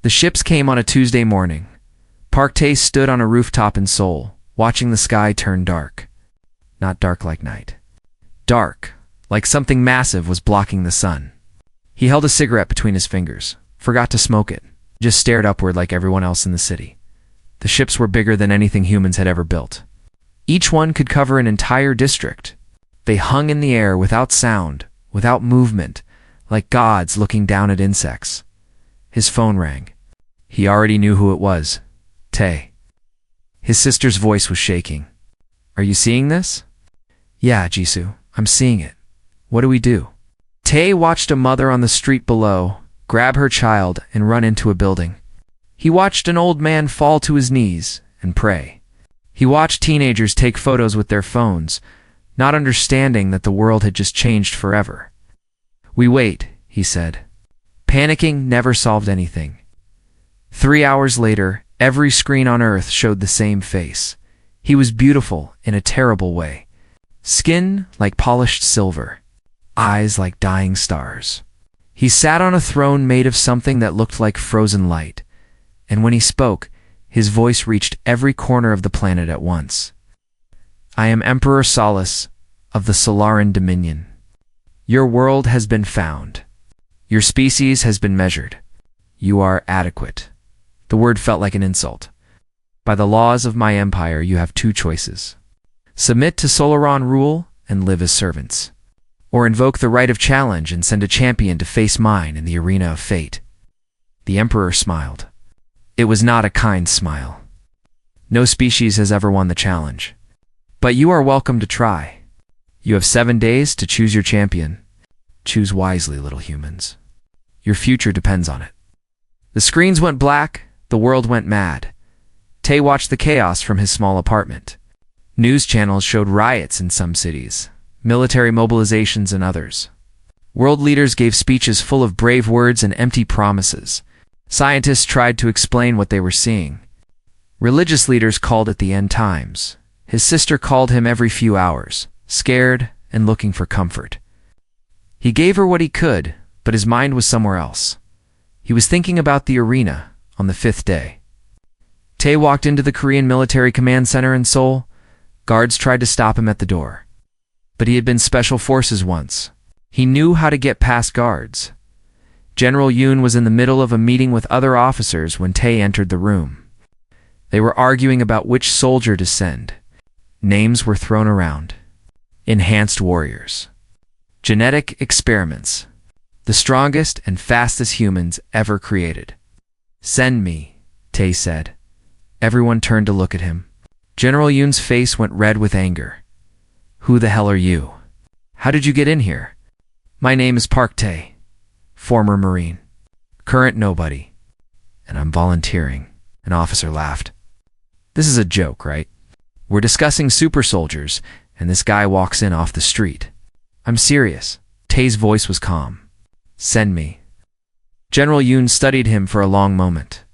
The ships came on a Tuesday morning. Park Tae stood on a rooftop in Seoul, watching the sky turn dark. Not dark like night. Dark, like something massive was blocking the sun. He held a cigarette between his fingers, forgot to smoke it, just stared upward like everyone else in the city. The ships were bigger than anything humans had ever built. Each one could cover an entire district. They hung in the air without sound, without movement, like gods looking down at insects. His phone rang. He already knew who it was. Tae. His sister's voice was shaking. Are you seeing this? Yeah, Jisoo, I'm seeing it. What do we do? Tae watched a mother on the street below grab her child and run into a building. He watched an old man fall to his knees and pray. He watched teenagers take photos with their phones, not understanding that the world had just changed forever. We wait, he said. Panicking never solved anything. 3 hours later, every screen on Earth showed the same face. He was beautiful in a terrible way. Skin like polished silver. Eyes like dying stars. He sat on a throne made of something that looked like frozen light, and when he spoke, his voice reached every corner of the planet at once. I am Emperor Solace of the Solaran Dominion. Your world has been found. Your species has been measured. You are adequate. The word felt like an insult. By the laws of my empire, you have two choices. Submit to Solaran rule and live as servants. Or invoke the right of challenge and send a champion to face mine in the arena of fate. The Emperor smiled. It was not a kind smile. No species has ever won the challenge. But you are welcome to try. You have 7 days to choose your champion. Choose wisely, little humans. Your future depends on it. The screens went black, the world went mad. Tae watched the chaos from his small apartment. News channels showed riots in some cities, military mobilizations in others. World leaders gave speeches full of brave words and empty promises. Scientists tried to explain what they were seeing. Religious leaders called it the end times. His sister called him every few hours, scared and looking for comfort. He gave her what he could, but his mind was somewhere else. He was thinking about the arena on the 5th day. Tae walked into the Korean Military Command Center in Seoul. Guards tried to stop him at the door. But he had been Special Forces once. He knew how to get past guards. General Yoon was in the middle of a meeting with other officers when Tae entered the room. They were arguing about which soldier to send. Names were thrown around. Enhanced warriors. Genetic experiments. The strongest and fastest humans ever created. Send me, Tae said. Everyone turned to look at him. General Yoon's face went red with anger. Who the hell are you? How did you get in here? My name is Park Tae, former Marine, current nobody, and I'm volunteering. An officer laughed. This is a joke, right? We're discussing super soldiers, and this guy walks in off the street. I'm serious. Tae's voice was calm. Send me. General Yoon studied him for a long moment.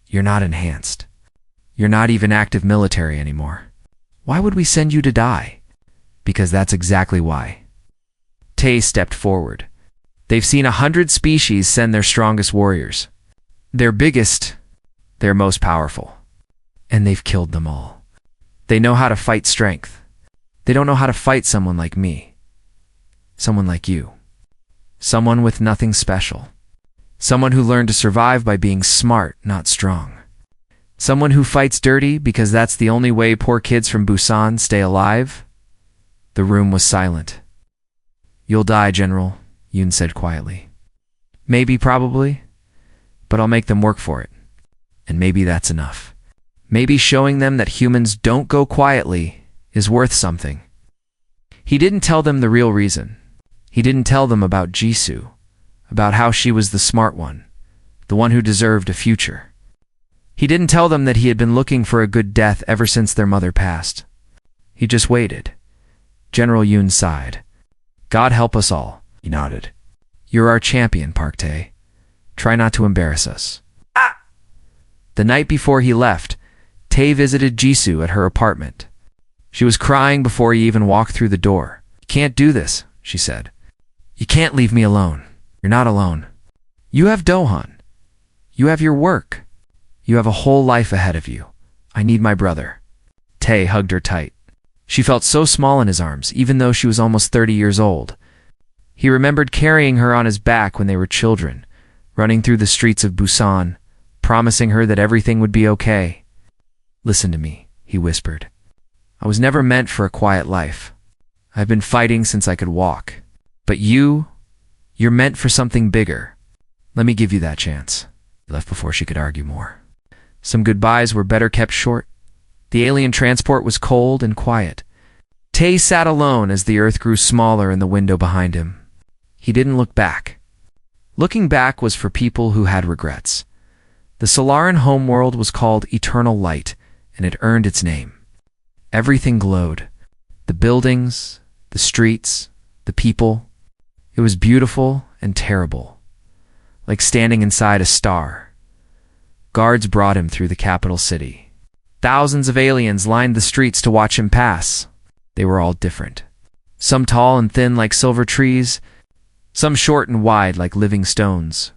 You're not enhanced. You're not even active military anymore. Why would we send you to die? Because that's exactly why. Tae stepped forward. They've seen 100 species send their strongest warriors. Their biggest, their most powerful. And they've killed them all. They know how to fight strength. They don't know how to fight someone like me. Someone like you. Someone with nothing special. Someone who learned to survive by being smart, not strong. Someone who fights dirty because that's the only way poor kids from Busan stay alive. The room was silent. You'll die, General, Yoon said quietly. Maybe, probably, but I'll make them work for it. And maybe that's enough. Maybe showing them that humans don't go quietly is worth something. He didn't tell them the real reason. He didn't tell them about Jisoo, about how she was the smart one, the one who deserved a future. He didn't tell them that he had been looking for a good death ever since their mother passed. He just waited. General Yoon sighed. God help us all, he nodded. You're our champion, Park Tae. Try not to embarrass us. Ah! The night before he left, Tae visited Jisoo at her apartment. She was crying before he even walked through the door. You can't do this, she said. You can't leave me alone. You're not alone. You have Dohan. You have your work. You have a whole life ahead of you. I need my brother." Tay hugged her tight. She felt so small in his arms, even though she was almost 30 years old. He remembered carrying her on his back when they were children, running through the streets of Busan, promising her that everything would be okay. "Listen to me," he whispered. "I was never meant for a quiet life. I've been fighting since I could walk. But you're meant for something bigger. Let me give you that chance." He left before she could argue more. Some goodbyes were better kept short. The alien transport was cold and quiet. Tay sat alone as the earth grew smaller in the window behind him. He didn't look back. Looking back was for people who had regrets. The Solaran homeworld was called Eternal Light, and it earned its name. Everything glowed. The buildings, the streets, the people. It was beautiful and terrible, like standing inside a star. Guards brought him through the capital city. Thousands of aliens lined the streets to watch him pass. They were all different. Some tall and thin like silver trees, some short and wide like living stones.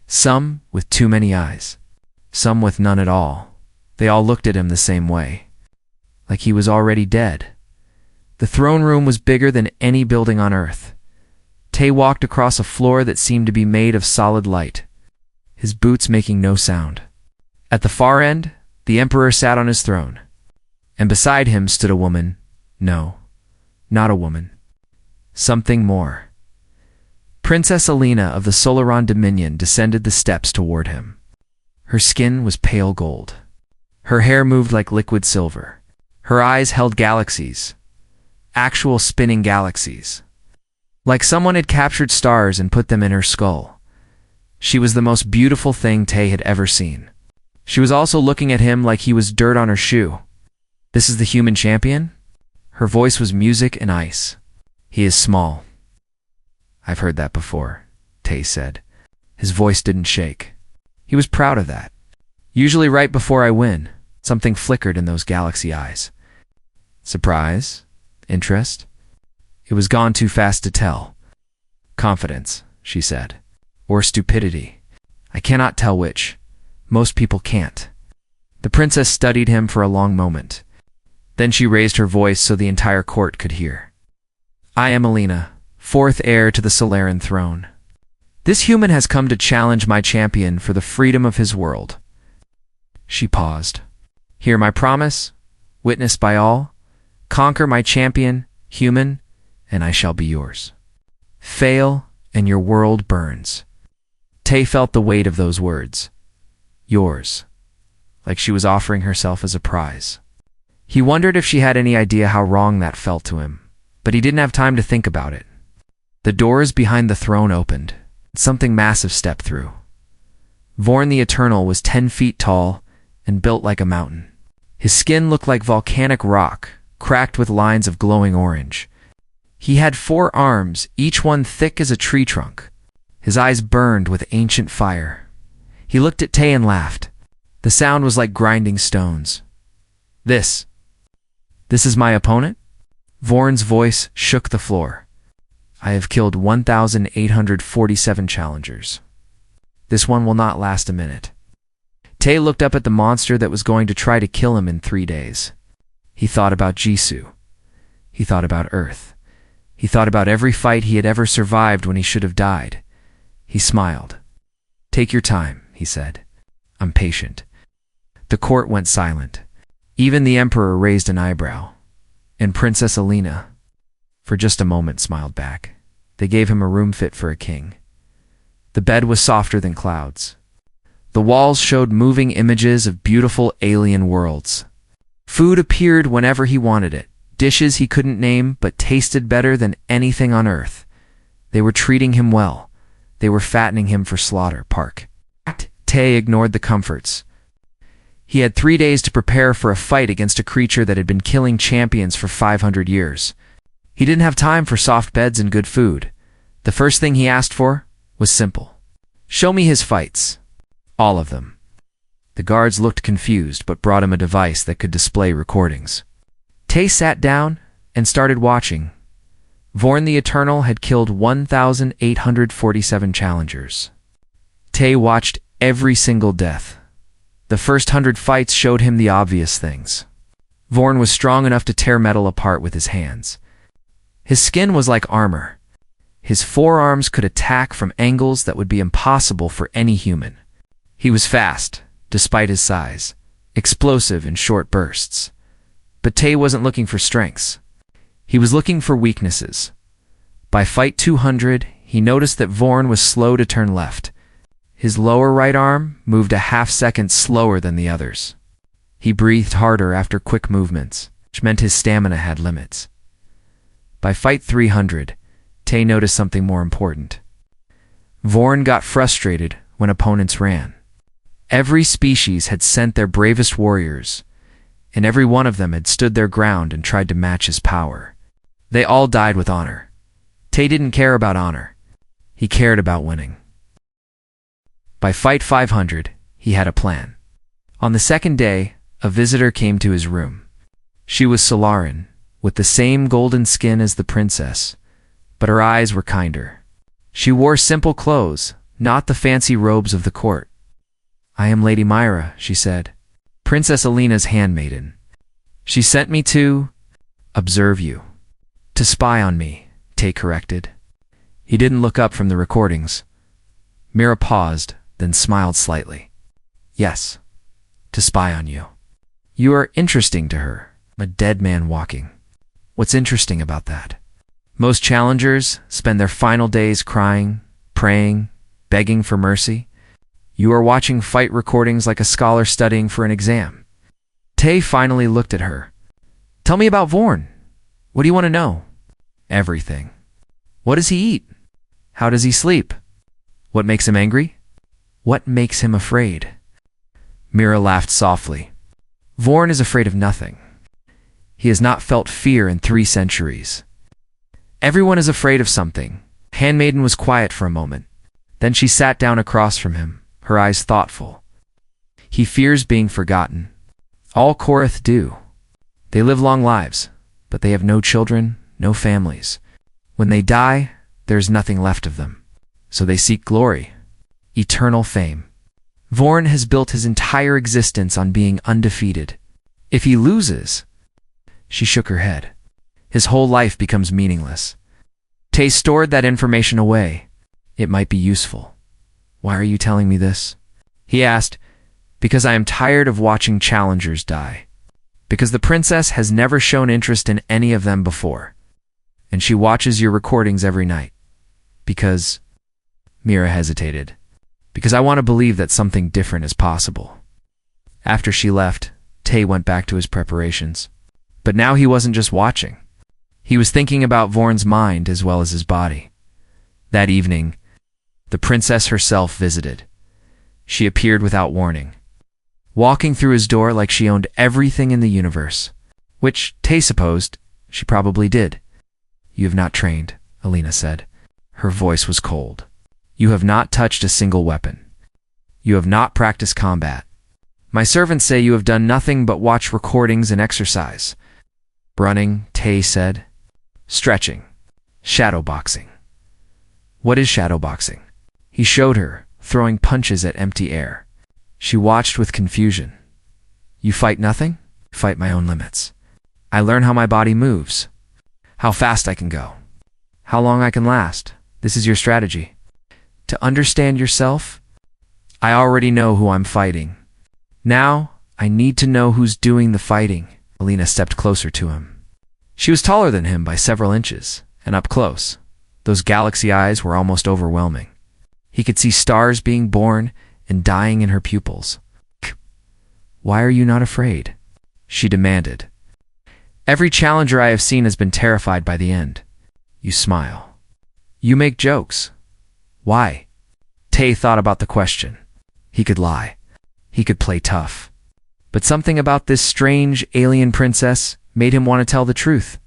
Some with too many eyes, some with none at all. They all looked at him the same way, like he was already dead. The throne room was bigger than any building on Earth. Tay walked across a floor that seemed to be made of solid light, his boots making no sound. At the far end, the Emperor sat on his throne, and beside him stood a woman. No, not a woman. Something more. Princess Alina of the Solaran Dominion descended the steps toward him. Her skin was pale gold. Her hair moved like liquid silver. Her eyes held galaxies, actual spinning galaxies. Like someone had captured stars and put them in her skull. She was the most beautiful thing Tay had ever seen. She was also looking at him like he was dirt on her shoe. "This is the human champion?" Her voice was music and ice. "He is small." "I've heard that before," Tay said. His voice didn't shake. He was proud of that. "Usually right before I win." Something flickered in those galaxy eyes. Surprise? Interest? It was gone too fast to tell. "Confidence," she said. "Or stupidity. I cannot tell which. Most people can't." The princess studied him for a long moment. Then she raised her voice so the entire court could hear. "I am Alina, fourth heir to the Solaran throne. This human has come to challenge my champion for the freedom of his world." She paused. "Hear my promise, witnessed by all. Conquer my champion, human, and I shall be yours. Fail, and your world burns." Tay felt the weight of those words. Yours. Like she was offering herself as a prize. He wondered if she had any idea how wrong that felt to him, but he didn't have time to think about it. The doors behind the throne opened. Something massive stepped through. Vorn the Eternal was 10 feet tall and built like a mountain. His skin looked like volcanic rock, cracked with lines of glowing orange. He had 4 arms, each one thick as a tree trunk. His eyes burned with ancient fire. He looked at Tay and laughed. The sound was like grinding stones. This is my opponent?" Vorn's voice shook the floor. "I have killed 1,847 challengers. This one will not last a minute." Tay looked up at the monster that was going to try to kill him in 3 days. He thought about Jisoo. He thought about Earth. He thought about every fight he had ever survived when he should have died. He smiled. "Take your time," he said. "I'm patient." The court went silent. Even the Emperor raised an eyebrow. And Princess Alina, for just a moment, smiled back. They gave him a room fit for a king. The bed was softer than clouds. The walls showed moving images of beautiful alien worlds. Food appeared whenever he wanted it. Dishes he couldn't name but tasted better than anything on Earth. They were treating him well. They were fattening him for slaughter. Tay ignored the comforts. He had 3 days to prepare for a fight against a creature that had been killing champions for 500 years. He didn't have time for soft beds and good food. The first thing he asked for was simple. "Show me his fights. All of them." The guards looked confused but brought him a device that could display recordings. Tay sat down and started watching. Vorn the Eternal had killed 1,847 challengers. Tay watched every single death. The first 100 fights showed him the obvious things. Vorn was strong enough to tear metal apart with his hands. His skin was like armor. His forearms could attack from angles that would be impossible for any human. He was fast, despite his size, explosive in short bursts. But Tay wasn't looking for strengths. He was looking for weaknesses. By fight 200, he noticed that Vorn was slow to turn left. His lower right arm moved a half-second slower than the others. He breathed harder after quick movements, which meant his stamina had limits. By fight 300, Tay noticed something more important. Vorn got frustrated when opponents ran. Every species had sent their bravest warriors, and every one of them had stood their ground and tried to match his power. They all died with honor. Tay didn't care about honor. He cared about winning. By fight 500, he had a plan. On the second day, a visitor came to his room. She was Solarin, with the same golden skin as the princess, but her eyes were kinder. She wore simple clothes, not the fancy robes of the court. "I am Lady Myra," she said, "Princess Alina's handmaiden. She sent me to observe you." "To spy on me," Tay corrected. He didn't look up from the recordings. Myra paused, then smiled slightly. "Yes, to spy on you. You are interesting to her, a dead man walking. What's interesting about that? Most challengers spend their final days crying, praying, begging for mercy. You are watching fight recordings like a scholar studying for an exam." Tay finally looked at her. "Tell me about Vorn. What do you want to know?" "Everything. What does he eat? How does he sleep? What makes him angry? What makes him afraid?" Myra laughed softly. "Vorn is afraid of nothing. He has not felt fear in 3 centuries. Everyone is afraid of something." Handmaiden was quiet for a moment. Then she sat down across from him, her eyes thoughtful. "He fears being forgotten. All Korath do. They live long lives, but they have no children, no families. When they die, there is nothing left of them. So they seek glory, eternal fame. Vorn has built his entire existence on being undefeated. If he loses..." She shook her head. "His whole life becomes meaningless." Tay stored that information away. It might be useful. "Why are you telling me this?" he asked. "Because I am tired of watching challengers die. Because the princess has never shown interest in any of them before. And she watches your recordings every night. Because..." Myra hesitated. "Because I want to believe that something different is possible." After she left, Tay went back to his preparations. But now he wasn't just watching. He was thinking about Vorn's mind as well as his body. That evening, the princess herself visited. She appeared without warning, walking through his door like she owned everything in the universe, which Tay supposed she probably did. "You have not trained," Alina said. Her voice was cold. "You have not touched a single weapon. You have not practiced combat. My servants say you have done nothing but watch recordings and exercise." "Running," Tay said. "Stretching. Shadowboxing." "What is shadowboxing?" He showed her, throwing punches at empty air. She watched with confusion. "You fight nothing?" "Fight my own limits. I learn how my body moves, how fast I can go, how long I can last. This is your strategy. To understand yourself, I already know who I'm fighting. Now, I need to know who's doing the fighting." Alina stepped closer to him. She was taller than him by several inches, and up close, those galaxy eyes were almost overwhelming. He could see stars being born and dying in her pupils. "Why are you not afraid?" she demanded. "Every challenger I have seen has been terrified by the end." "You smile. You make jokes. Why?" Tay thought about the question. He could lie. He could play tough. But something about this strange alien princess made him want to tell the truth.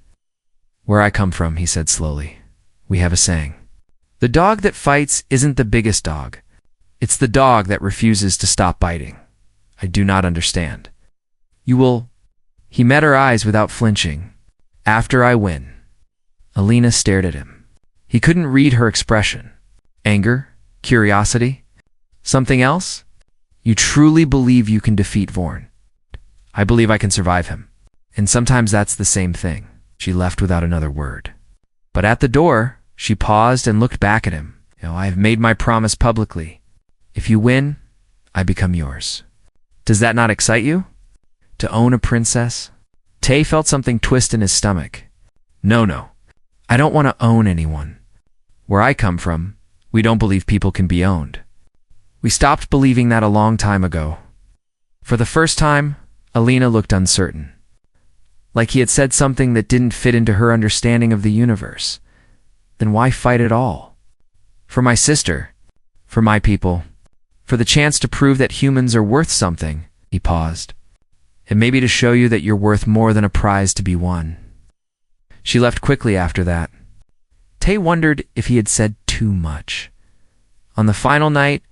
"Where I come from," he said slowly, "we have a saying. The dog that fights isn't the biggest dog. It's the dog that refuses to stop biting. I do not understand. You will..." He met her eyes without flinching. "After I win." Alina stared at him. He couldn't read her expression. Anger? Curiosity? Something else? You truly believe you can defeat Vorn. I believe I can survive him. And sometimes that's the same thing. She left without another word. But at the door, she paused and looked back at him. I have made my promise publicly. If you win, I become yours. Does that not excite you? To own a princess? Tay felt something twist in his stomach. No. I don't want to own anyone. Where I come from, we don't believe people can be owned. We stopped believing that a long time ago. For the first time, Alina looked uncertain. Like he had said something that didn't fit into her understanding of the universe. Then why fight at all? For my sister, for my people, for the chance to prove that humans are worth something, he paused. And maybe to show you that you're worth more than a prize to be won. She left quickly after that. Tay wondered if he had said too much. On the final night,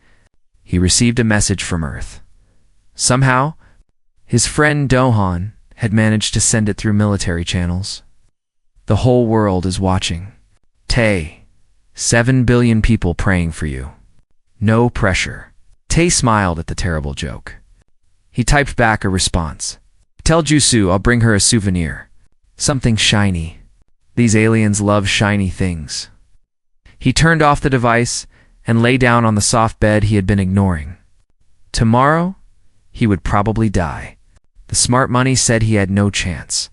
he received a message from Earth. Somehow, his friend Dohan had managed to send it through military channels. The whole world is watching. Tay, 7 billion people praying for you. No pressure. Tay smiled at the terrible joke. He typed back a response. Tell Jusu I'll bring her a souvenir. Something shiny. These aliens love shiny things. He turned off the device and lay down on the soft bed he had been ignoring. Tomorrow, he would probably die. The smart money said he had no chance.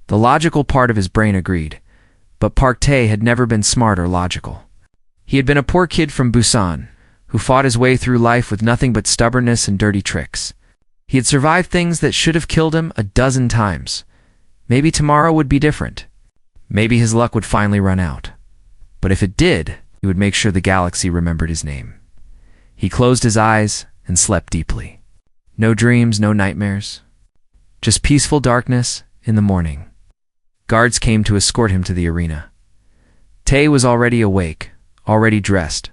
The logical part of his brain agreed, but Park Tae had never been smart or logical. He had been a poor kid from Busan, who fought his way through life with nothing but stubbornness and dirty tricks. He had survived things that should have killed him a dozen times. Maybe tomorrow would be different. Maybe his luck would finally run out. But if it did, he would make sure the galaxy remembered his name. He closed his eyes and slept deeply. No dreams, no nightmares. Just peaceful darkness in the morning. Guards came to escort him to the arena. Tae was already awake, already dressed,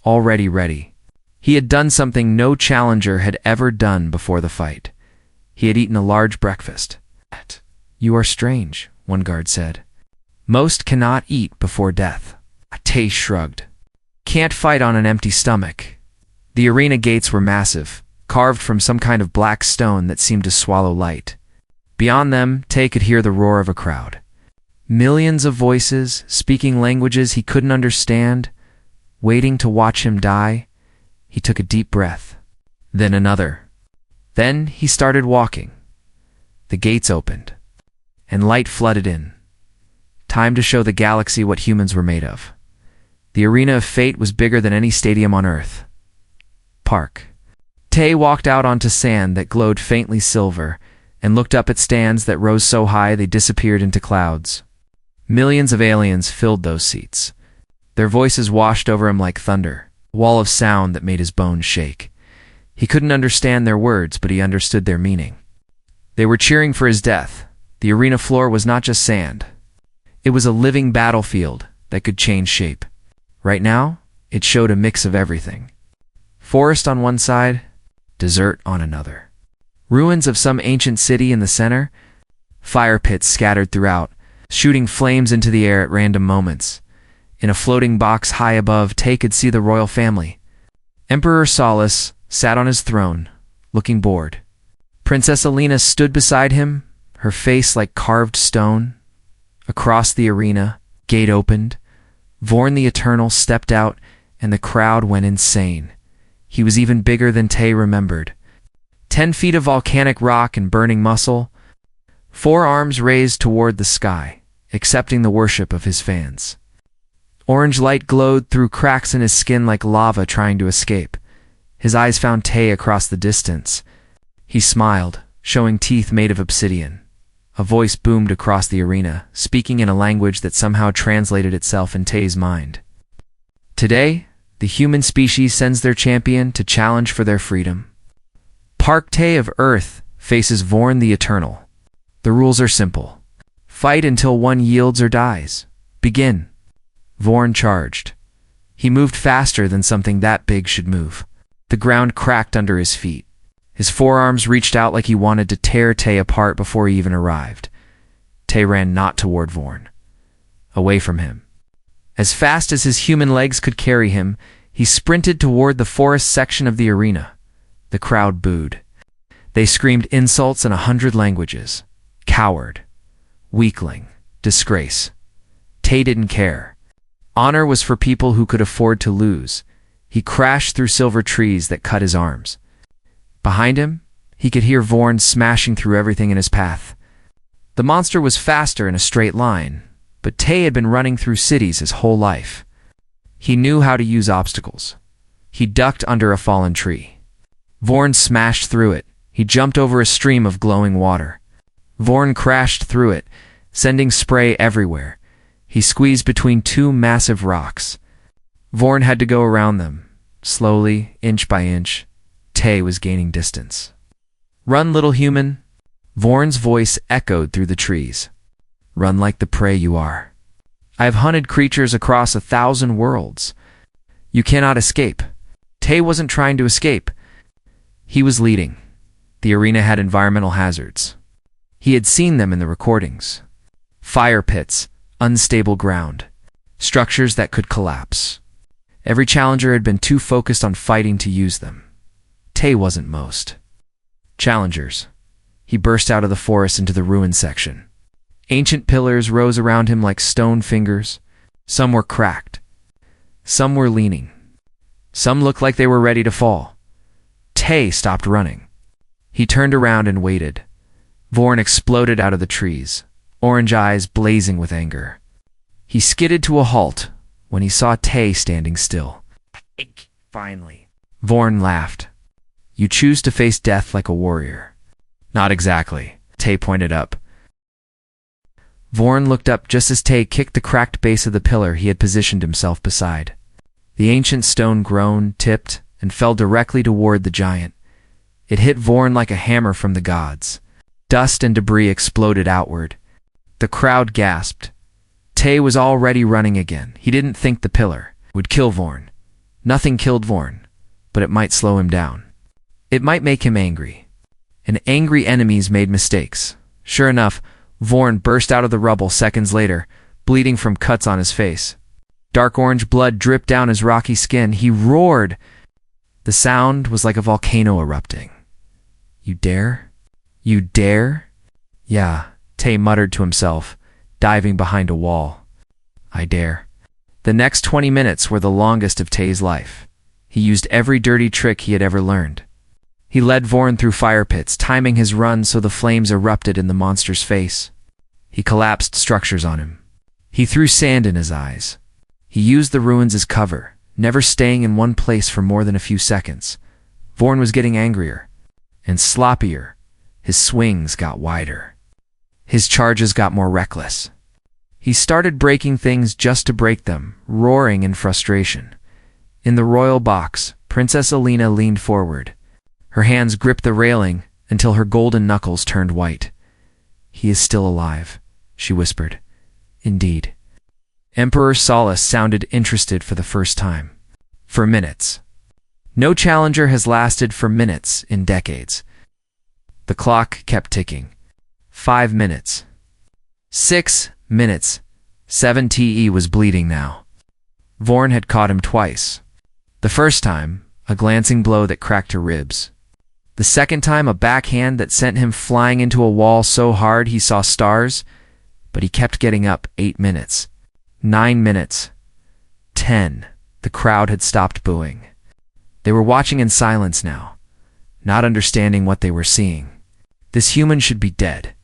already ready. He had done something no challenger had ever done before the fight. He had eaten a large breakfast. You are strange, one guard said. Most cannot eat before death. Tae shrugged. Can't fight on an empty stomach. The arena gates were massive, carved from some kind of black stone that seemed to swallow light. Beyond them, Tae could hear the roar of a crowd. Millions of voices, speaking languages he couldn't understand, waiting to watch him die. He took a deep breath. Then another. Then he started walking. The gates opened, and light flooded in. Time to show the galaxy what humans were made of. The arena of fate was bigger than any stadium on Earth. Park. Tae walked out onto sand that glowed faintly silver and looked up at stands that rose so high they disappeared into clouds. Millions of aliens filled those seats. Their voices washed over him like thunder, a wall of sound that made his bones shake. He couldn't understand their words, but he understood their meaning. They were cheering for his death. The arena floor was not just sand. It was a living battlefield that could change shape. Right now, it showed a mix of everything. Forest on one side, desert on another. Ruins of some ancient city in the center, fire pits scattered throughout, shooting flames into the air at random moments. In a floating box high above, Tae could see the royal family. Emperor Solace sat on his throne, looking bored. Princess Alina stood beside him, her face like carved stone. Across the arena, gate opened. Vorn the Eternal stepped out, and the crowd went insane. He was even bigger than Tae remembered. 10 feet of volcanic rock and burning muscle, 4 arms raised toward the sky, accepting the worship of his fans. Orange light glowed through cracks in his skin like lava trying to escape. His eyes found Tae across the distance. He smiled, showing teeth made of obsidian. A voice boomed across the arena, speaking in a language that somehow translated itself in Tae's mind. Today, the human species sends their champion to challenge for their freedom. Park Tae of Earth faces Vorn the Eternal. The rules are simple. Fight until one yields or dies. Begin. Vorn charged. He moved faster than something that big should move. The ground cracked under his feet. His forearms reached out like he wanted to tear Tae apart before he even arrived. Tae ran not toward Vorn. Away from him. As fast as his human legs could carry him, He sprinted toward the forest section of the arena. The crowd booed. They screamed insults in 100 languages. Coward. Weakling. Disgrace. Tay didn't care. Honor was for people who could afford to lose. He crashed through silver trees that cut his arms. Behind him, he could hear Vorn smashing through everything in his path. The monster was faster in a straight line, but Tay had been running through cities his whole life. He knew how to use obstacles. He ducked under a fallen tree. Vorn smashed through it. He jumped over a stream of glowing water. Vorn crashed through it, sending spray everywhere. He squeezed between two massive rocks. Vorn had to go around them. Slowly, inch by inch, Tay was gaining distance. "Run, little human." Vorn's voice echoed through the trees. "Run like the prey you are. I have hunted creatures across 1,000 worlds. You cannot escape." Tay wasn't trying to escape. He was leading. The arena had environmental hazards. He had seen them in the recordings. Fire pits, unstable ground, structures that could collapse. Every challenger had been too focused on fighting to use them. Tay wasn't most. Challengers. He burst out of the forest into the ruin section. Ancient pillars rose around him like stone fingers. Some were cracked. Some were leaning. Some looked like they were ready to fall. Tay stopped running. He turned around and waited. Vorn exploded out of the trees, orange eyes blazing with anger. He skidded to a halt when he saw Tay standing still. "Finally." Vorn laughed. "You choose to face death like a warrior." "Not exactly," Tay pointed up. Vorn looked up just as Tay kicked the cracked base of the pillar he had positioned himself beside. The ancient stone groaned, tipped, and fell directly toward the giant. It hit Vorn like a hammer from the gods. Dust and debris exploded outward. The crowd gasped. Tay was already running again. He didn't think the pillar would kill Vorn. Nothing killed Vorn, but it might slow him down. It might make him angry. And angry enemies made mistakes. Sure enough, Vorn burst out of the rubble seconds later, bleeding from cuts on his face. Dark orange blood dripped down his rocky skin. He roared. The sound was like a volcano erupting. "You dare? You dare?" "Yeah," Tay muttered to himself, diving behind a wall. "I dare." The next 20 minutes were the longest of Tay's life. He used every dirty trick he had ever learned. He led Vorn through fire pits, timing his run so the flames erupted in the monster's face. He collapsed structures on him. He threw sand in his eyes. He used the ruins as cover, never staying in one place for more than a few seconds. Vorn was getting angrier and sloppier. His swings got wider. His charges got more reckless. He started breaking things just to break them, roaring in frustration. In the royal box, Princess Alina leaned forward. Her hands gripped the railing until her golden knuckles turned white. "He is still alive," she whispered. "Indeed." Emperor Solace sounded interested for the first time. "For minutes." No challenger has lasted for minutes in decades. The clock kept ticking. 5 minutes. 6 minutes. 7 TE was bleeding now. Vorn had caught him twice. The first time, a glancing blow that cracked her ribs. The second time, a backhand that sent him flying into a wall so hard he saw stars, but he kept getting up. 8 minutes. 9 minutes. 10. The crowd had stopped booing. They were watching in silence now, not understanding what they were seeing. This human should be dead.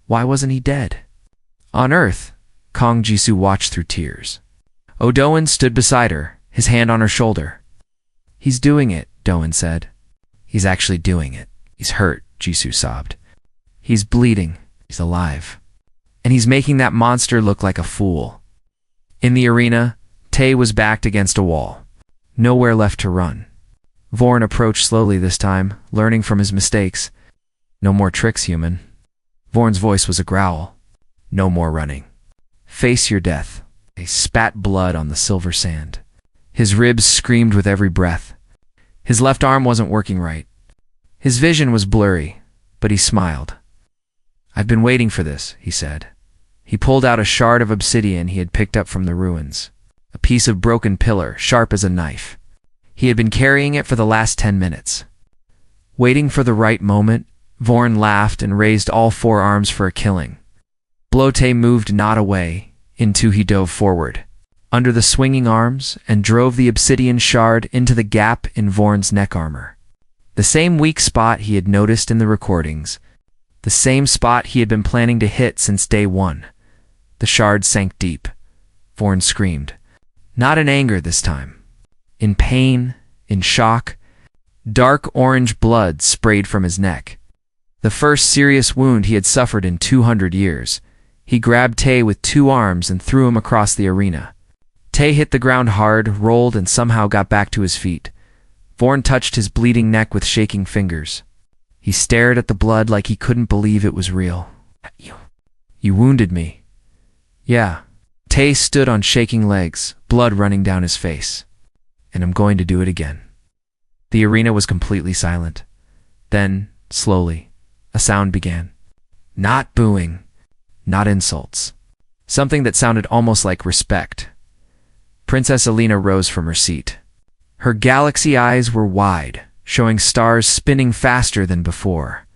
Why wasn't he dead? On Earth, Kong Jisoo watched through tears. Odoan stood beside her, his hand on her shoulder. "He's doing it," Doan said. "He's actually doing it. He's hurt," Jisoo sobbed. "He's bleeding. He's alive. And he's making that monster look like a fool." In the arena, Tay was backed against a wall. Nowhere left to run. Vorn approached slowly this time, learning from his mistakes. "No more tricks, human." Vorn's voice was a growl. "No more running. Face your death." He spat blood on the silver sand. His ribs screamed with every breath. His left arm wasn't working right. His vision was blurry, but he smiled. "I've been waiting for this," he said. He pulled out a shard of obsidian he had picked up from the ruins. A piece of broken pillar, sharp as a knife. He had been carrying it for the last 10 minutes. Waiting for the right moment, Vorn laughed and raised all 4 arms for a killing. Blote moved not away, into he dove forward, under the swinging arms, and drove the obsidian shard into the gap in Vorn's neck armor. The same weak spot he had noticed in the recordings, the same spot he had been planning to hit since day 1. The shard sank deep. Vorn screamed. Not in anger this time. In pain, in shock. Dark orange blood sprayed from his neck. The first serious wound he had suffered in 200 years. He grabbed Tay with 2 arms and threw him across the arena. Tay hit the ground hard, rolled, and somehow got back to his feet. Vorn touched his bleeding neck with shaking fingers. He stared at the blood like he couldn't believe it was real. You wounded me. Yeah. Tay stood on shaking legs, blood running down his face. And I'm going to do it again. The arena was completely silent. Then, slowly, a sound began. Not booing, not insults. Something that sounded almost like respect. Princess Alina rose from her seat. Her galaxy eyes were wide, showing stars spinning faster than before.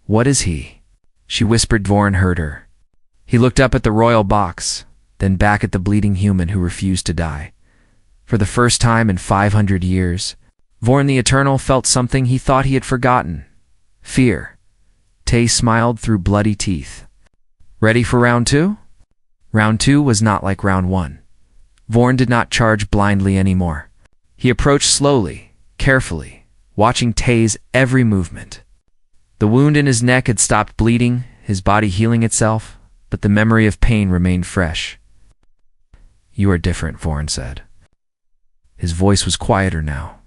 What is he? She whispered. Vorn heard her. He looked up at the royal box, then back at the bleeding human who refused to die. For the first time in 500 years, Vorn the Eternal felt something he thought he had forgotten. Fear. Tay smiled through bloody teeth. Ready for round 2? Round 2 was not like round 1. Vorn did not charge blindly anymore. He approached slowly, carefully, watching Tay's every movement. The wound in his neck had stopped bleeding, his body healing itself, but the memory of pain remained fresh. You are different, Vorn said. His voice was quieter now.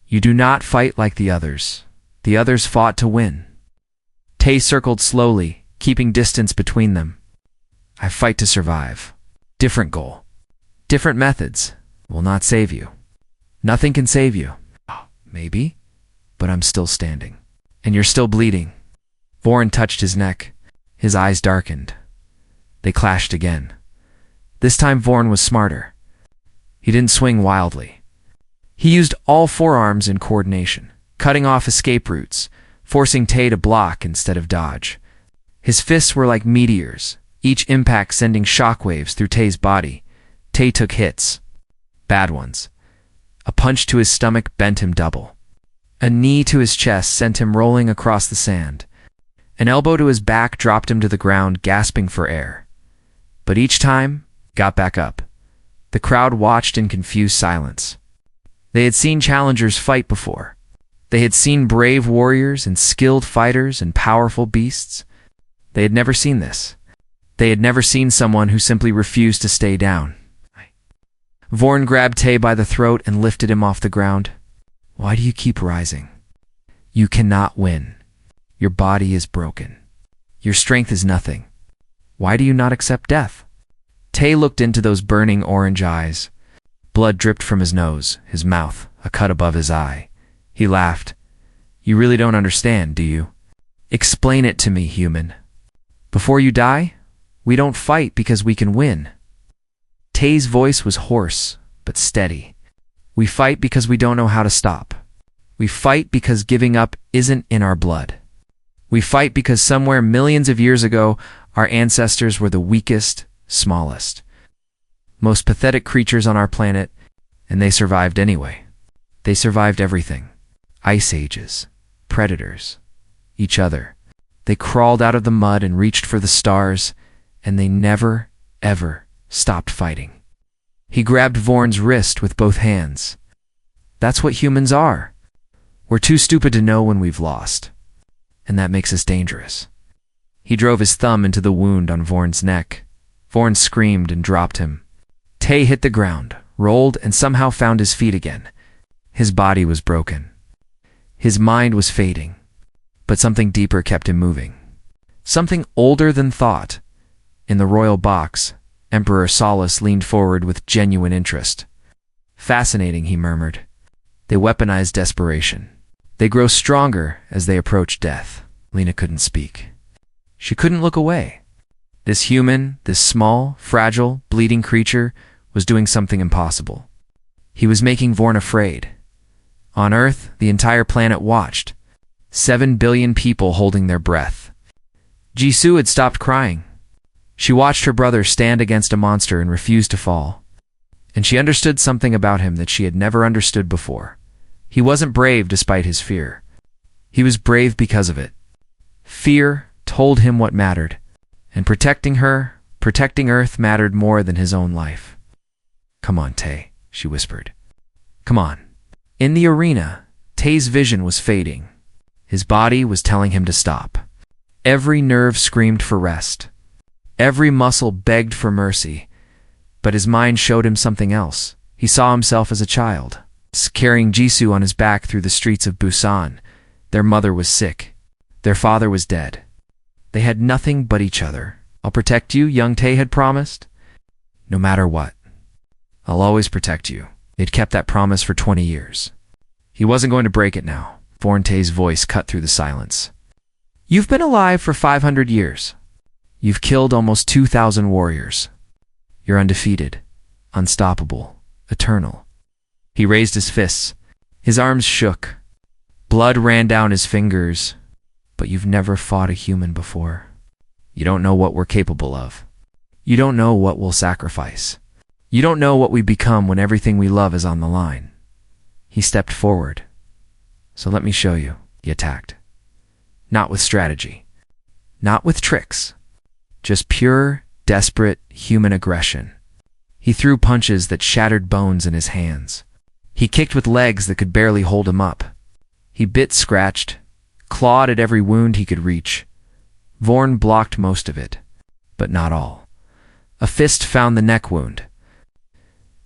You do not fight like the others. The others fought to win. Tay circled slowly, keeping distance between them. I fight to survive. Different goal. Different methods. Will not save you. Nothing can save you. Maybe, but I'm still standing. And you're still bleeding. Vorn touched his neck. His eyes darkened. They clashed again. This time Vorn was smarter. He didn't swing wildly. He used all 4 arms in coordination, cutting off escape routes, forcing Tay to block instead of dodge. His fists were like meteors, each impact sending shockwaves through Tay's body. Tay took hits. Bad ones. A punch to his stomach bent him double. A knee to his chest sent him rolling across the sand. An elbow to his back dropped him to the ground, gasping for air. But each time, got back up. The crowd watched in confused silence. They had seen challengers fight before. They had seen brave warriors and skilled fighters and powerful beasts. They had never seen this. They had never seen someone who simply refused to stay down. Vorn grabbed Tay by the throat and lifted him off the ground. Why do you keep rising? You cannot win. Your body is broken. Your strength is nothing. Why do you not accept death? Tay looked into those burning orange eyes. Blood dripped from his nose, his mouth, a cut above his eye. He laughed. You really don't understand, do you? Explain it to me, human. Before you die, we don't fight because we can win. Tay's voice was hoarse, but steady. We fight because we don't know how to stop. We fight because giving up isn't in our blood. We fight because somewhere millions of years ago, our ancestors were the weakest, smallest, most pathetic creatures on our planet, and they survived anyway. They survived everything. Ice ages, predators, each other. They crawled out of the mud and reached for the stars, and they never, ever stopped fighting. He grabbed Vorn's wrist with both hands. That's what humans are. We're too stupid to know when we've lost, and that makes us dangerous. He drove his thumb into the wound on Vorn's neck. Vorn screamed and dropped him. Tay hit the ground, rolled, and somehow found his feet again. His body was broken. His mind was fading, but something deeper kept him moving. Something older than thought. In the royal box, Emperor Solace leaned forward with genuine interest. Fascinating, he murmured. They weaponize desperation. They grow stronger as they approach death. Lena couldn't speak. She couldn't look away. This human, this small, fragile, bleeding creature was doing something impossible. He was making Vorn afraid, On Earth, the entire planet watched. 7 billion people holding their breath. Jisoo had stopped crying. She watched her brother stand against a monster and refuse to fall. And she understood something about him that she had never understood before. He wasn't brave despite his fear. He was brave because of it. Fear told him what mattered, and protecting her, protecting Earth mattered more than his own life. "Come on, Tae," she whispered. "Come on." In the arena, Tae's vision was fading. His body was telling him to stop. Every nerve screamed for rest. Every muscle begged for mercy. But his mind showed him something else. He saw himself as a child, carrying Jisoo on his back through the streets of Busan. Their mother was sick. Their father was dead. They had nothing but each other. "I'll protect you," young Tae had promised. "No matter what. I'll always protect you." They'd kept that promise for 20 years. He wasn't going to break it now. Vorn Tae's voice cut through the silence. "You've been alive for 500 years. You've killed almost 2,000 warriors. You're undefeated, unstoppable, eternal." He raised his fists. His arms shook. Blood ran down his fingers. "But you've never fought a human before. You don't know what we're capable of. You don't know what we'll sacrifice. You don't know what we become when everything we love is on the line." He stepped forward. "So let me show you," he attacked. Not with strategy. Not with tricks. Just pure, desperate human aggression. He threw punches that shattered bones in his hands. He kicked with legs that could barely hold him up. He bit, scratched, clawed at every wound he could reach. Vorn blocked most of it, but not all. A fist found the neck wound.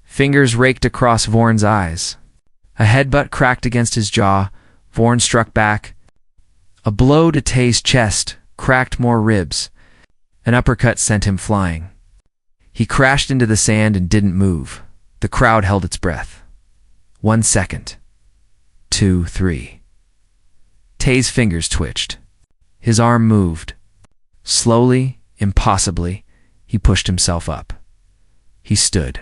Fingers raked across Vorn's eyes. A headbutt cracked against his jaw. Vorn struck back. A blow to Tae's chest cracked more ribs. An uppercut sent him flying. He crashed into the sand and didn't move. The crowd held its breath. 1 second. 2, 3. Tae's fingers twitched. His arm moved. Slowly, impossibly, he pushed himself up. He stood.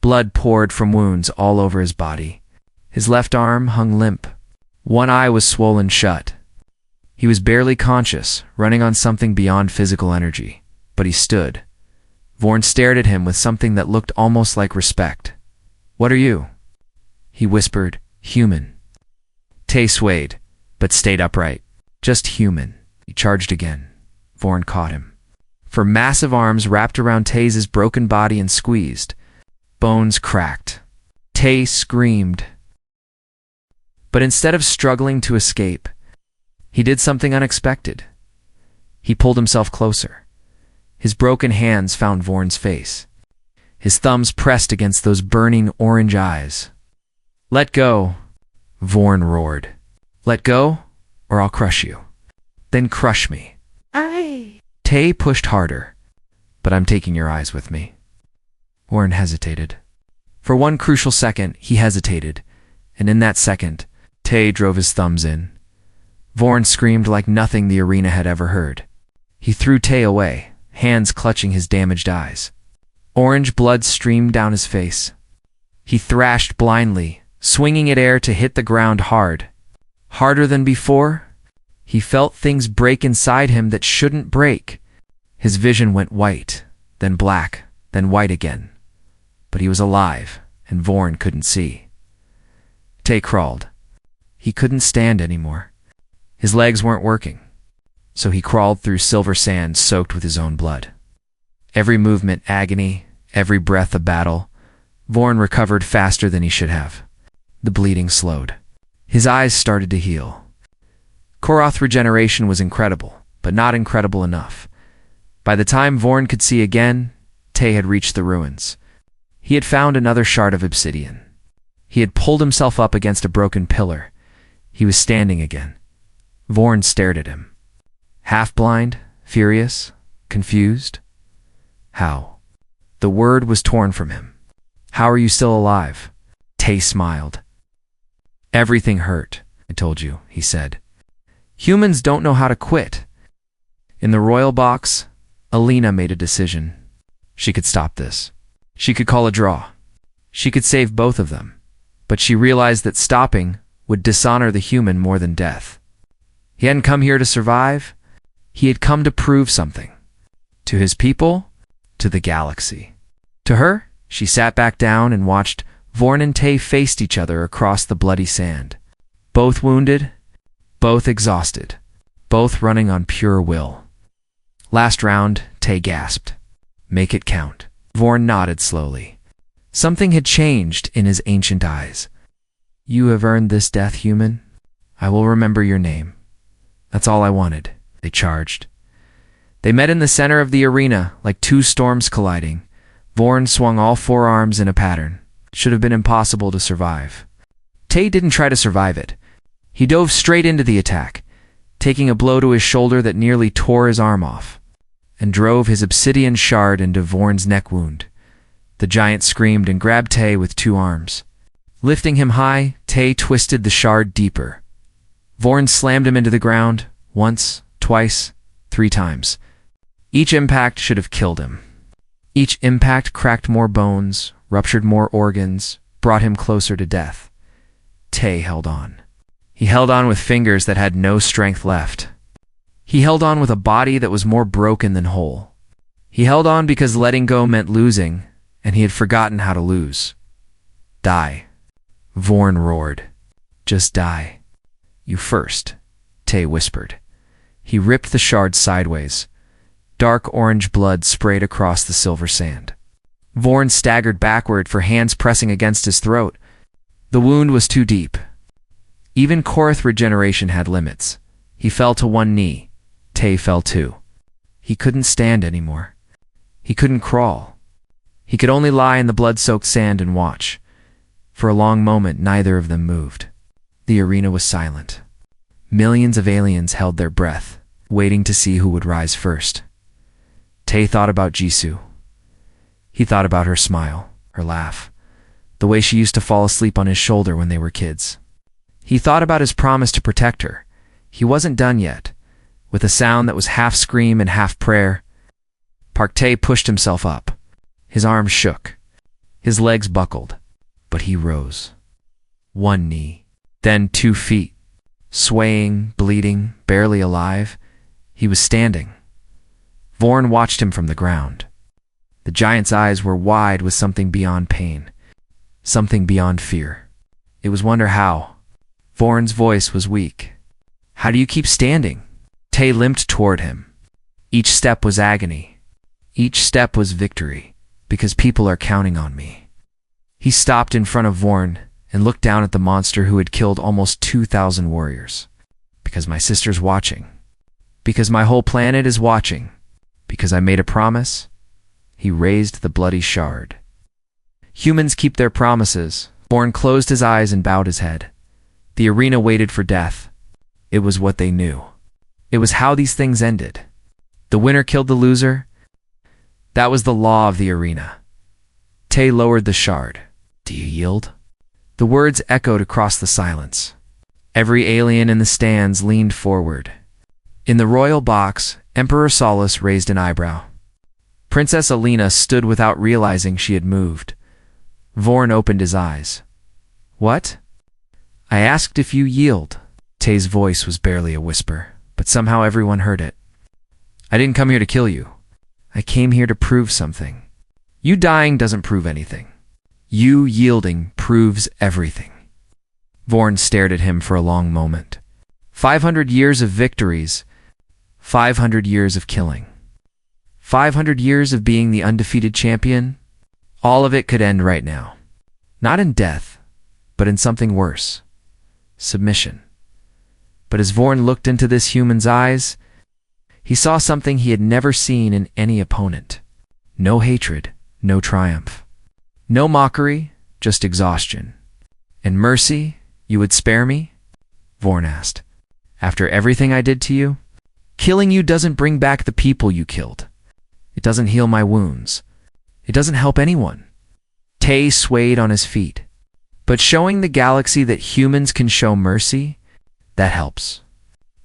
Blood poured from wounds all over his body. His left arm hung limp. One eye was swollen shut. He was barely conscious, running on something beyond physical energy. But he stood. Vorn stared at him with something that looked almost like respect. "What are you?" He whispered, "Human." Tae swayed, but stayed upright. "Just human." He charged again. Vorn caught him. For massive arms wrapped around Tae's broken body and squeezed. Bones cracked. Tae screamed. But instead of struggling to escape, he did something unexpected. He pulled himself closer. His broken hands found Vorn's face. His thumbs pressed against those burning orange eyes. "Let go," Vorn roared. "Let go, or I'll crush you. Then crush me." Tae pushed harder. "But I'm taking your eyes with me." Vorn hesitated. For one crucial second, he hesitated, and in that second, Tae drove his thumbs in. Vorn screamed like nothing the arena had ever heard. He threw Tae away, hands clutching his damaged eyes. Orange blood streamed down his face. He thrashed blindly, swinging at air to hit the ground hard. Harder than before? He felt things break inside him that shouldn't break. His vision went white, then black, then white again. But he was alive, and Vorn couldn't see. Tae crawled. He couldn't stand anymore. His legs weren't working, so he crawled through silver sand soaked with his own blood. Every movement agony, every breath a battle. Vorn recovered faster than he should have. The bleeding slowed. His eyes started to heal. Koroth regeneration was incredible, but not incredible enough. By the time Vorn could see again, Tae had reached the ruins. He had found another shard of obsidian. He had pulled himself up against a broken pillar. He was standing again. Vorn stared at him. Half-blind, furious, confused. How? The word was torn from him. "How are you still alive?" Tae smiled. "Everything hurt, I told you," he said. "Humans don't know how to quit." In the royal box, Alina made a decision. She could stop this. She could call a draw. She could save both of them. But she realized that stopping would dishonor the human more than death. He hadn't come here to survive. He had come to prove something. To his people, to the galaxy. To her, she sat back down and watched Vorn and Tay faced each other across the bloody sand. Both wounded, both exhausted, both running on pure will. Last round, Tay gasped. Make it count. Vorn nodded slowly. Something had changed in his ancient eyes. You have earned this death, human. I will remember your name. That's all I wanted, they charged. They met in the center of the arena like two storms colliding. Vorn swung all four arms in a pattern. It should have been impossible to survive. Tay didn't try to survive it. He dove straight into the attack, taking a blow to his shoulder that nearly tore his arm off, and drove his obsidian shard into Vorn's neck wound. The giant screamed and grabbed Tay with two arms. Lifting him high, Tay twisted the shard deeper. Vorn slammed him into the ground, once, twice, 3 times. Each impact should have killed him. Each impact cracked more bones, ruptured more organs, brought him closer to death. Tay held on. He held on with fingers that had no strength left. He held on with a body that was more broken than whole. He held on because letting go meant losing, and he had forgotten how to lose. Die. Vorn roared. Just die. You first, Tay whispered. He ripped the shard sideways. Dark orange blood sprayed across the silver sand. Vorn staggered backward for hands pressing against his throat. The wound was too deep. Even Korath regeneration had limits. He fell to one knee. Tay fell too. He couldn't stand anymore. He couldn't crawl. He could only lie in the blood-soaked sand and watch. For a long moment, neither of them moved. The arena was silent. Millions of aliens held their breath, waiting to see who would rise first. Tay thought about Jisoo. He thought about her smile, her laugh, the way she used to fall asleep on his shoulder when they were kids. He thought about his promise to protect her. He wasn't done yet. With a sound that was half scream and half prayer, Park Tay pushed himself up. His arms shook. His legs buckled. But he rose. 1 knee, then 2 feet. Swaying, bleeding, barely alive, he was standing. Vorn watched him from the ground. The giant's eyes were wide with something beyond pain, something beyond fear. It was wonder how. Vorn's voice was weak. How do you keep standing? Tay limped toward him. Each step was agony. Each step was victory, because people are counting on me. He stopped in front of Vorn and looked down at the monster who had killed almost 2,000 warriors. Because my sister's watching. Because my whole planet is watching. Because I made a promise. He raised the bloody shard. Humans keep their promises. Vorn closed his eyes and bowed his head. The arena waited for death. It was what they knew. It was how these things ended. The winner killed the loser. That was the law of the arena. Tay lowered the shard. Do you yield? The words echoed across the silence. Every alien in the stands leaned forward. In the royal box, Emperor Solus raised an eyebrow. Princess Alina stood without realizing she had moved. Vorn opened his eyes. What? I asked if you yield. Tay's voice was barely a whisper, but somehow everyone heard it. I didn't come here to kill you. I came here to prove something. You dying doesn't prove anything. You yielding proves everything. Vorn stared at him for a long moment. 500 years of victories, 500 years of killing. 500 years of being the undefeated champion. All of it could end right now. Not in death, but in something worse. Submission. But as Vorn looked into this human's eyes, he saw something he had never seen in any opponent. No hatred, no triumph. No mockery, just exhaustion. And mercy, you would spare me? Vorn asked. After everything I did to you? Killing you doesn't bring back the people you killed. It doesn't heal my wounds. It doesn't help anyone. Tay swayed on his feet. But showing the galaxy that humans can show mercy, that helps.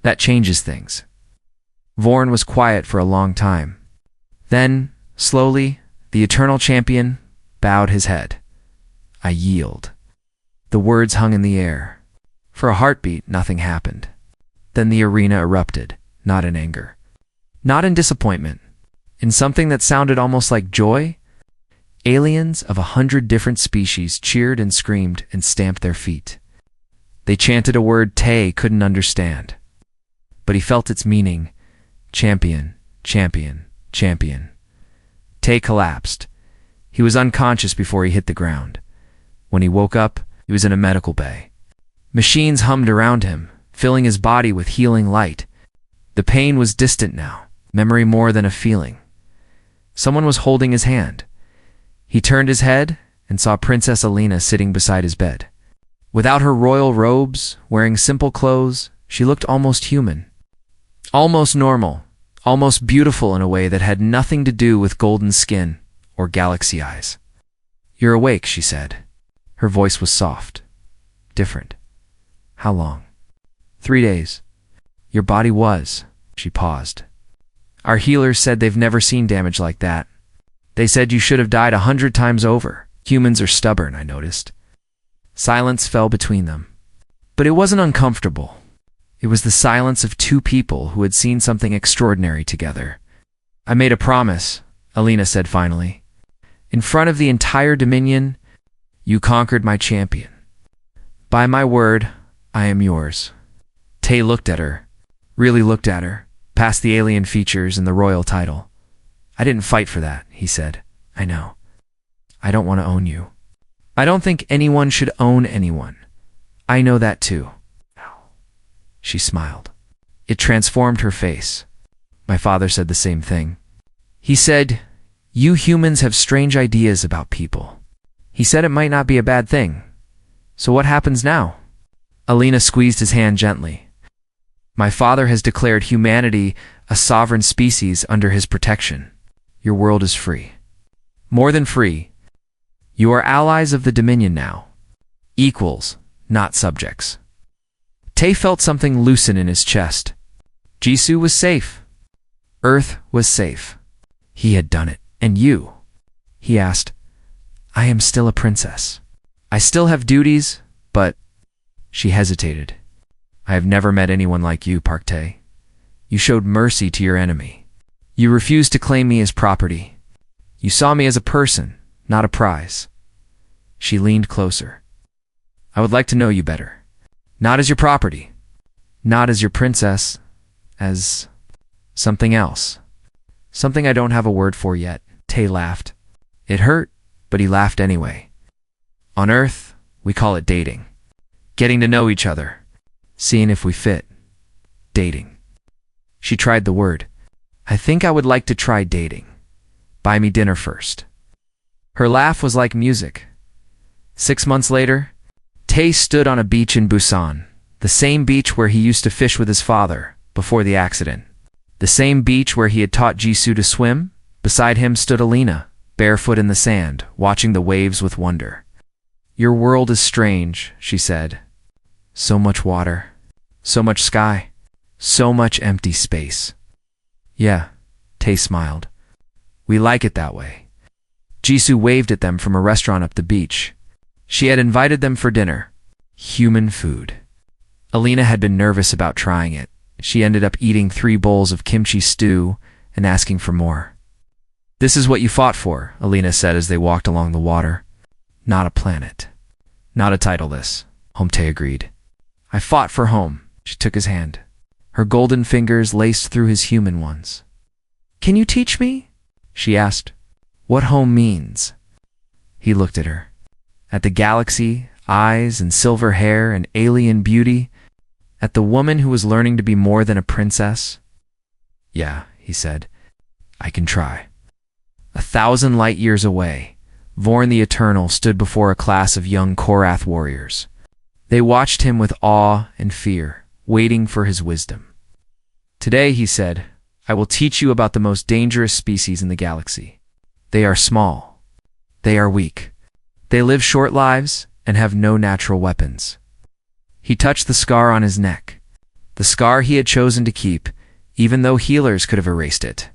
That changes things. Vorn was quiet for a long time. Then, slowly, the eternal champion bowed his head. I yield. The words hung in the air. For a heartbeat, nothing happened. Then the arena erupted, not in anger, not in disappointment, in something that sounded almost like joy. Aliens of 100 different species cheered and screamed and stamped their feet. They chanted a word Tay couldn't understand, but he felt its meaning: champion, champion, champion. Tay collapsed. He was unconscious before he hit the ground. When he woke up, he was in a medical bay. Machines hummed around him, filling his body with healing light. The pain was distant now, memory more than a feeling. Someone was holding his hand. He turned his head and saw Princess Alina sitting beside his bed. Without her royal robes, wearing simple clothes, she looked almost human. Almost normal, almost beautiful in a way that had nothing to do with golden skin or galaxy eyes. "You're awake," she said. Her voice was soft, different. "How long?" 3 days. "Your body was." She paused. "Our healers said they've never seen damage like that. They said you should have died 100 times over. Humans are stubborn," I noticed. Silence fell between them. But it wasn't uncomfortable. It was the silence of two people who had seen something extraordinary together. "I made a promise," Alina said finally. "In front of the entire Dominion, you conquered my champion. By my word, I am yours." Tay looked at her, really looked at her, past the alien features and the royal title. "I didn't fight for that," he said. "I know. I don't want to own you. I don't think anyone should own anyone. I know that too." She smiled. It transformed her face. "My father said the same thing. He said, you humans have strange ideas about people. He said it might not be a bad thing. So what happens now?" Alina squeezed his hand gently. "My father has declared humanity a sovereign species under his protection. Your world is free. More than free. You are allies of the Dominion now. Equals, not subjects." Tay felt something loosen in his chest. Jisoo was safe. Earth was safe. He had done it. "And you?" he asked. "I am still a princess. I still have duties, but—" She hesitated. "I have never met anyone like you, Park Tay. You showed mercy to your enemy. You refused to claim me as property. You saw me as a person, not a prize." She leaned closer. "I would like to know you better. Not as your property. Not as your princess. As something else. Something I don't have a word for yet." Tay laughed. It hurt, but he laughed anyway. "On Earth, we call it dating. Getting to know each other. Seeing if we fit. Dating." She tried the word. "I think I would like to try dating. Buy me dinner first." Her laugh was like music. 6 months later, Tay stood on a beach in Busan, the same beach where he used to fish with his father before the accident. The same beach where he had taught Jisoo to swim. Beside him stood Alina, barefoot in the sand, watching the waves with wonder. "Your world is strange," she said. "So much water, so much sky, so much empty space." "Yeah," Tay smiled. "We like it that way." Jisoo waved at them from a restaurant up the beach. She had invited them for dinner. Human food. Alina had been nervous about trying it. She ended up eating 3 bowls of kimchi stew and asking for more. "This is what you fought for," Alina said as they walked along the water. "Not a planet. Not a title, this," Tay agreed. "I fought for home." She took his hand. Her golden fingers laced through his human ones. "Can you teach me?" she asked. "What home means?" He looked at her. At the galaxy, eyes and silver hair and alien beauty. At the woman who was learning to be more than a princess. "Yeah," he said. "I can try." 1,000 light years away, Vorn the Eternal stood before a class of young Korath warriors. They watched him with awe and fear, waiting for his wisdom. "Today," he said, "I will teach you about the most dangerous species in the galaxy. They are small. They are weak. They live short lives and have no natural weapons." He touched the scar on his neck, the scar he had chosen to keep, even though healers could have erased it.